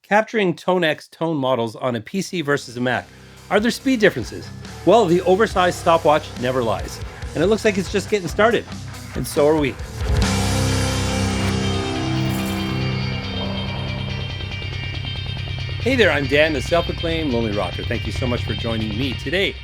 Capturing TONEX tone models on a PC versus a Mac. Are there speed differences? Well, the oversized stopwatch never lies. And it looks like it's just getting started. And so are we. Hey there, I'm Dan, the self-proclaimed Lonely Rocker. Thank you so much for joining me today.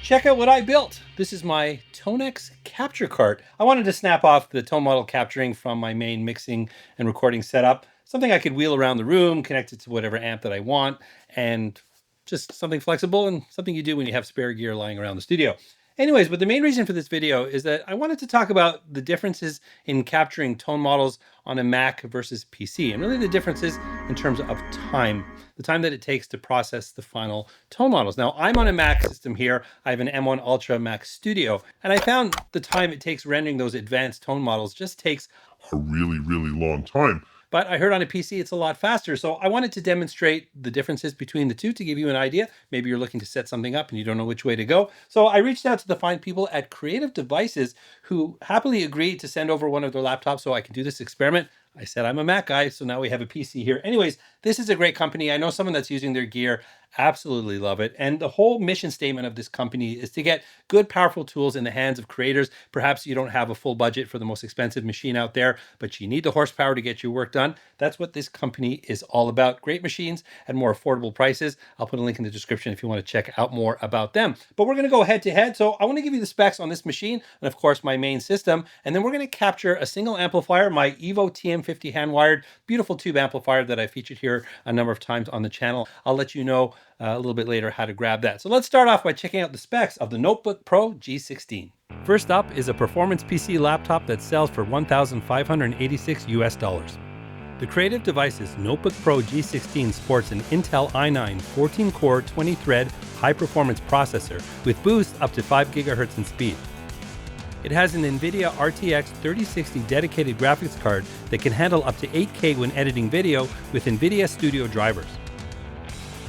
Check out what I built. This is my TONEX capture cart. I wanted to snap off the tone model capturing from my main mixing and recording setup. Something I could wheel around the room, connect it to whatever amp that I want, and just something flexible and something you do when you have spare gear lying around the studio. Anyways, but the main reason for this video is that I wanted to talk about the differences in capturing tone models on a Mac versus PC, and really the differences in terms of time, the time that it takes to process the final tone models. Now, I'm on a Mac system here. I have an M1 Ultra Mac Studio, and I found the time it takes rendering those advanced tone models just takes a really long time. But I heard on a PC it's a lot faster. So I wanted to demonstrate the differences between the two to give you an idea. Maybe you're looking to set something up and you don't know which way to go. So I reached out to the fine people at Kreative Devices who happily agreed to send over one of their laptops so I can do this experiment. I said I'm a Mac guy, so now we have a PC here. Anyways, this is a great company. I know someone that's using their gear. Absolutely love it. And the whole mission statement of this company is to get good, powerful tools in the hands of creators. Perhaps you don't have a full budget for the most expensive machine out there, but you need the horsepower to get your work done. That's what this company is all about. Great machines at more affordable prices. I'll put a link in the description if you want to check out more about them. But we're going to go head to head. So I want to give you the specs on this machine and of course my main system. And then we're going to capture a single amplifier, my Evo TM50 hand-wired, beautiful tube amplifier that I featured here a number of times on the channel. I'll let you know a little bit later how to grab that. So let's start off by checking out the specs of the Notebook Pro G16. First up is a performance PC laptop that sells for $1,586 US. The Kreative Devices Notebook Pro G16 sports an Intel i9 14-core 20-thread high-performance processor with boosts up to 5 GHz in speed. It has an NVIDIA RTX 3060 dedicated graphics card that can handle up to 8K when editing video with NVIDIA Studio drivers.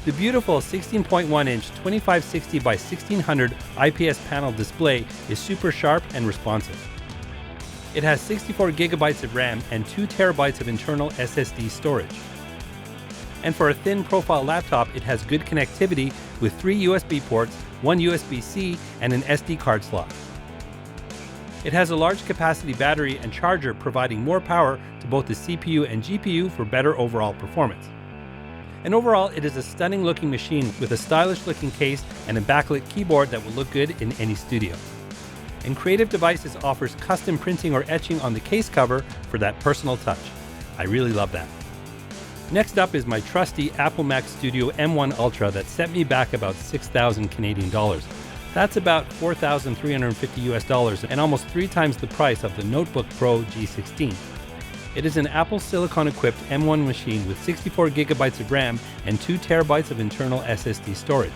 The beautiful 16.1-inch 2560 by 1600 IPS panel display is super sharp and responsive. It has 64 GB of RAM and 2 TB of internal SSD storage. And for a thin profile laptop, it has good connectivity with 3 USB ports, 1 USB-C, and an SD card slot. It has a large capacity battery and charger providing more power to both the CPU and GPU for better overall performance. And overall, it is a stunning looking machine with a stylish looking case and a backlit keyboard that will look good in any studio. And Kreative Devices offers custom printing or etching on the case cover for that personal touch. I really love that. Next up is my trusty Apple Mac Studio M1 Ultra that set me back about 6,000 Canadian dollars. That's about $4,350 US and almost 3 times the price of the Notebook Pro G16. It is an Apple Silicon-equipped M1 machine with 64 GB of RAM and 2 TB of internal SSD storage.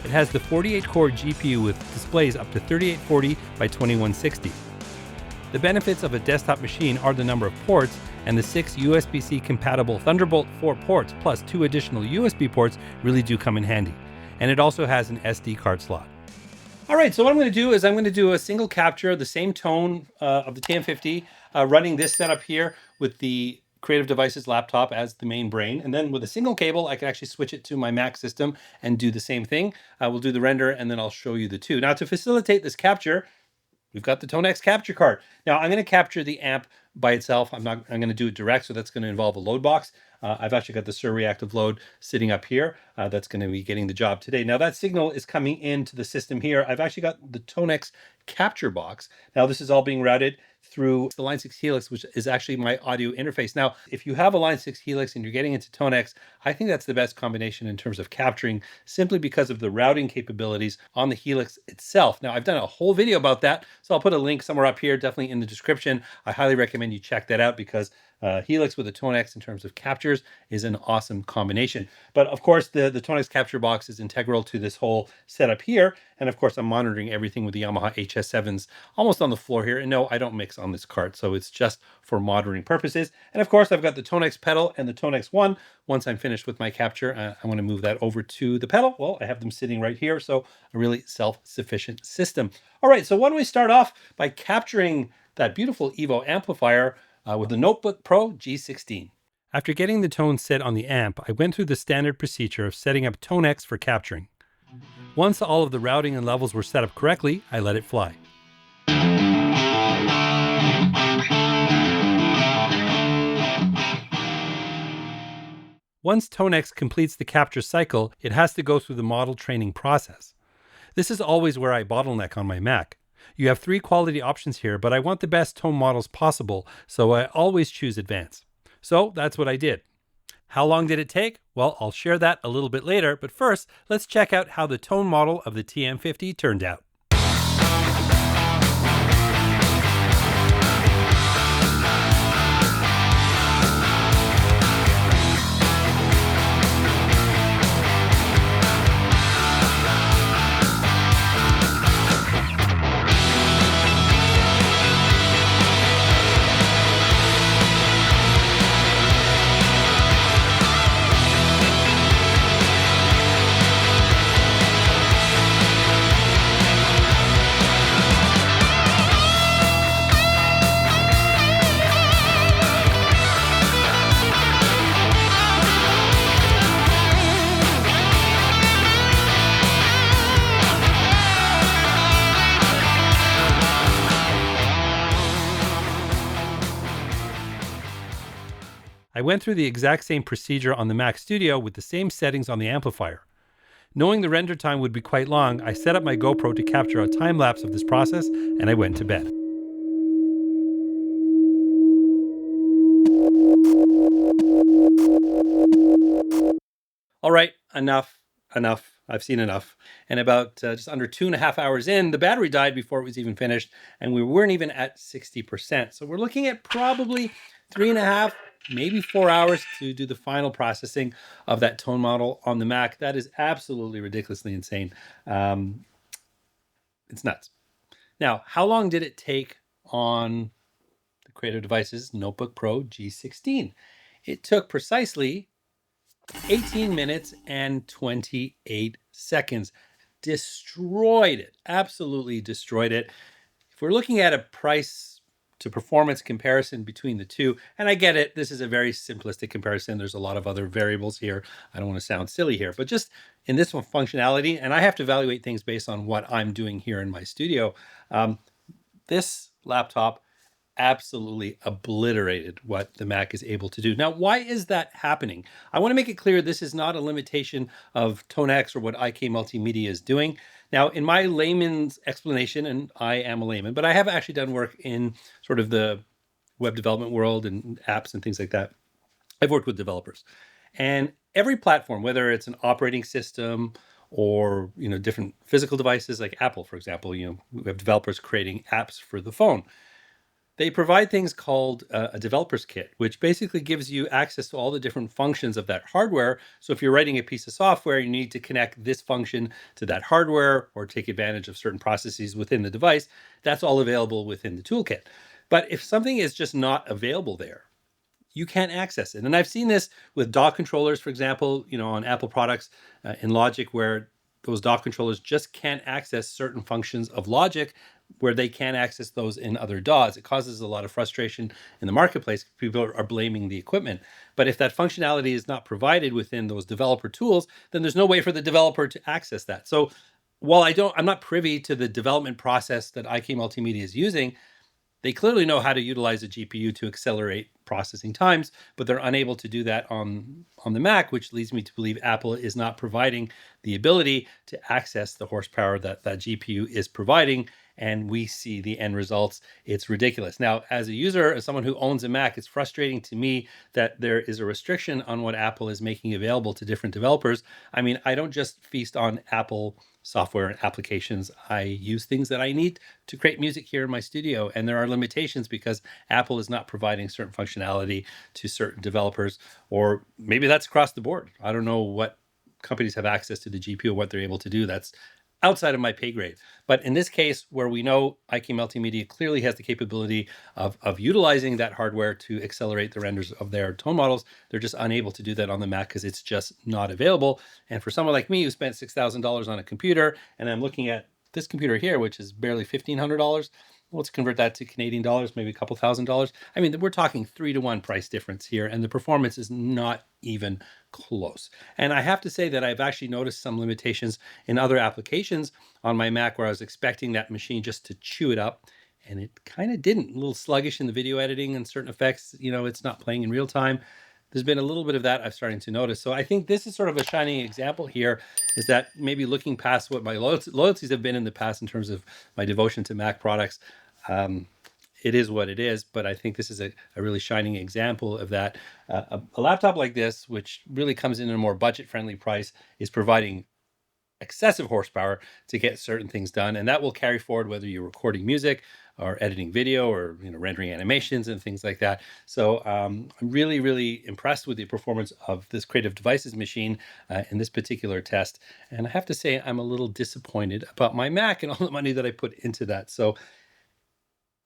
It has the 48-core GPU with displays up to 3840 by 2160. The benefits of a desktop machine are the number of ports, and the 6 USB-C compatible Thunderbolt 4 ports plus 2 additional USB ports really do come in handy. And it also has an SD card slot. All right, so what I'm going to do is I'm going to do a single capture, the same tone of the TM50, running this setup here with the Kreative Devices laptop as the main brain. And then with a single cable, I can actually switch it to my Mac system and do the same thing. We'll do the render and then I'll show you the two. Now to facilitate this capture, we've got the TONEX capture card. Now I'm going to capture the amp by itself. I'm going to do it direct, so that's going to involve a load box. I've actually got the Reactive load sitting up here. That's going to be getting the job today. Now that signal is coming into the system here. I've actually got the TONEX capture box. Now this is all being routed through the Line 6 Helix, which is actually my audio interface. Now, if you have a Line 6 Helix and you're getting into TONEX, I think that's the best combination in terms of capturing, simply because of the routing capabilities on the Helix itself. Now, I've done a whole video about that, so I'll put a link somewhere up here, definitely in the description. I highly recommend you check that out because Helix with a TONEX in terms of captures is an awesome combination. But of course, the TONEX capture box is integral to this whole setup here. And of course, I'm monitoring everything with the Yamaha HS7s almost on the floor here. And no, I don't mix on this cart, so it's just for monitoring purposes. And of course, I've got the TONEX pedal and the TONEX One. Once I'm finished with my capture, I want to move that over to the pedal. Well, I have them sitting right here, so a really self-sufficient system. All right, so why don't we start off by capturing that beautiful Evo amplifier with the Notebook Pro G16. After getting the tone set on the amp, I went through the standard procedure of setting up TONEX for capturing. Once all of the routing and levels were set up correctly, I let it fly. Once TONEX completes the capture cycle, it has to go through the model training process. This is always where I bottleneck on my Mac. You have 3 quality options here, but I want the best tone models possible, so I always choose Advanced. So that's what I did. How long did it take? Well, I'll share that a little bit later, but first, let's check out how the tone model of the TM50 turned out. I went through the exact same procedure on the Mac Studio with the same settings on the amplifier. Knowing the render time would be quite long, I set up my GoPro to capture a time lapse of this process, and I went to bed. All right, enough. I've seen enough. And about just under 2.5 hours in, the battery died before it was even finished, and we weren't even at 60%. So we're looking at probably 3.5, maybe 4 hours to do the final processing of that tone model on the Mac. That is absolutely ridiculously insane. It's nuts. Now, how long did it take on the Kreative Devices Notebook Pro G16? It took precisely 18 minutes and 28 seconds. Destroyed it. Absolutely destroyed it. If we're looking at a price to performance comparison between the two, and I get it, this is a very simplistic comparison. There's a lot of other variables here. I don't want to sound silly here, but just in this one functionality, and I have to evaluate things based on what I'm doing here in my studio. This laptop absolutely obliterated what the Mac is able to do. Now, why is that happening? I want to make it clear this is not a limitation of TONEX or what IK Multimedia is doing. Now, in my layman's explanation, and I am a layman, but I have actually done work in sort of the web development world and apps and things like that. I've worked with developers. And every platform, whether it's an operating system or different physical devices like Apple, for example, we have developers creating apps for the phone. They provide things called a developer's kit, which basically gives you access to all the different functions of that hardware. So if you're writing a piece of software, you need to connect this function to that hardware or take advantage of certain processes within the device. That's all available within the toolkit. But if something is just not available there, you can't access it. And I've seen this with dock controllers, for example, on Apple products in Logic, where those dock controllers just can't access certain functions of Logic where they can't access those in other DAWs. It causes a lot of frustration in the marketplace. People are blaming the equipment. But if that functionality is not provided within those developer tools, then there's no way for the developer to access that. So while I'm not privy to the development process that IK Multimedia is using, they clearly know how to utilize a GPU to accelerate processing times, but they're unable to do that on the Mac, which leads me to believe Apple is not providing the ability to access the horsepower that GPU is providing. And we see the end results. It's ridiculous. Now, as a user, as someone who owns a Mac, it's frustrating to me that there is a restriction on what Apple is making available to different developers. I mean, I don't just feast on Apple software and applications. I use things that I need to create music here in my studio. And there are limitations because Apple is not providing certain functionality to certain developers, or maybe that's across the board. I don't know what companies have access to the GPU, what they're able to do. That's outside of my pay grade. But in this case, where we know IK Multimedia clearly has the capability of utilizing that hardware to accelerate the renders of their tone models, they're just unable to do that on the Mac because it's just not available. And for someone like me who spent $6,000 on a computer, and I'm looking at this computer here, which is barely $1,500, let's convert that to Canadian dollars, maybe a couple $1,000s. I mean, we're talking 3-to-1 price difference here, and the performance is not even close. And I have to say that I've actually noticed some limitations in other applications on my Mac where I was expecting that machine just to chew it up. And it kind of didn't. A little sluggish in the video editing and certain effects. It's not playing in real time. There's been a little bit of that I'm starting to notice. So I think this is sort of a shining example here, is that maybe looking past what my loyalties have been in the past in terms of my devotion to Mac products, it is what it is. But I think this is a really shining example of that. A laptop like this, which really comes in at a more budget-friendly price, is providing excessive horsepower to get certain things done, and that will carry forward whether you're recording music or editing video or rendering animations and things like that. So I'm really impressed with the performance of this Kreative Devices machine in this particular test, and I have to say I'm a little disappointed about my Mac and all the money that I put into that. So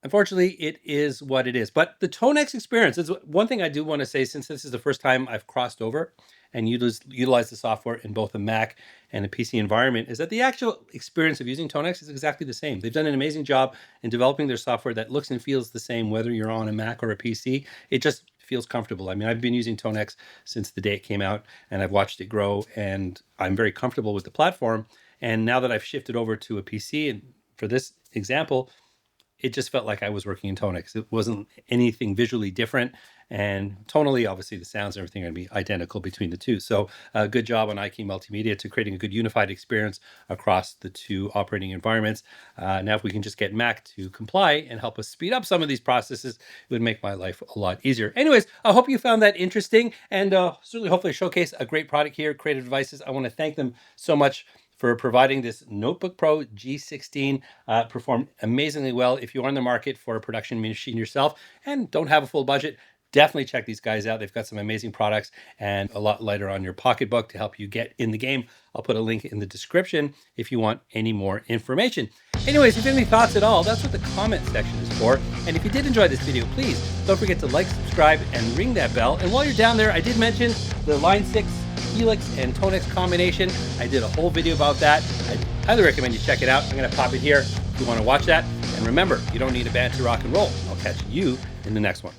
unfortunately, it is what it is. But the TONEX experience is one thing I do want to say, since this is the first time I've crossed over and utilize the software in both a Mac and a PC environment, is that the actual experience of using TONEX is exactly the same. They've done an amazing job in developing their software that looks and feels the same whether you're on a Mac or a PC. It just feels comfortable. I mean, I've been using TONEX since the day it came out, and I've watched it grow, and I'm very comfortable with the platform. And now that I've shifted over to a PC, and for this example, it just felt like I was working in TONEX. It wasn't anything visually different, and tonally, obviously, the sounds and everything are going to be identical between the two. So good job on iKey Multimedia to creating a good unified experience across the two operating environments. Now, if we can just get Mac to comply and help us speed up some of these processes, it would make my life a lot easier. Anyways, I hope you found that interesting, and certainly hopefully showcase a great product here, Kreative Devices. I want to thank them so much for providing this Notebook Pro G16. Performed amazingly well. If you're on the market for a production machine yourself and don't have a full budget, definitely check these guys out. They've got some amazing products and a lot lighter on your pocketbook to help you get in the game. I'll put a link in the description if you want any more information. Anyways, if you have any thoughts at all, that's what the comment section is for. And if you did enjoy this video, please don't forget to like, subscribe, and ring that bell. And while you're down there, I did mention the Line 6 Helix and TONEX combination. I did a whole video about that. I highly recommend you check it out. I'm going to pop it here if you want to watch that. And remember, you don't need a band to rock and roll. I'll catch you in the next one.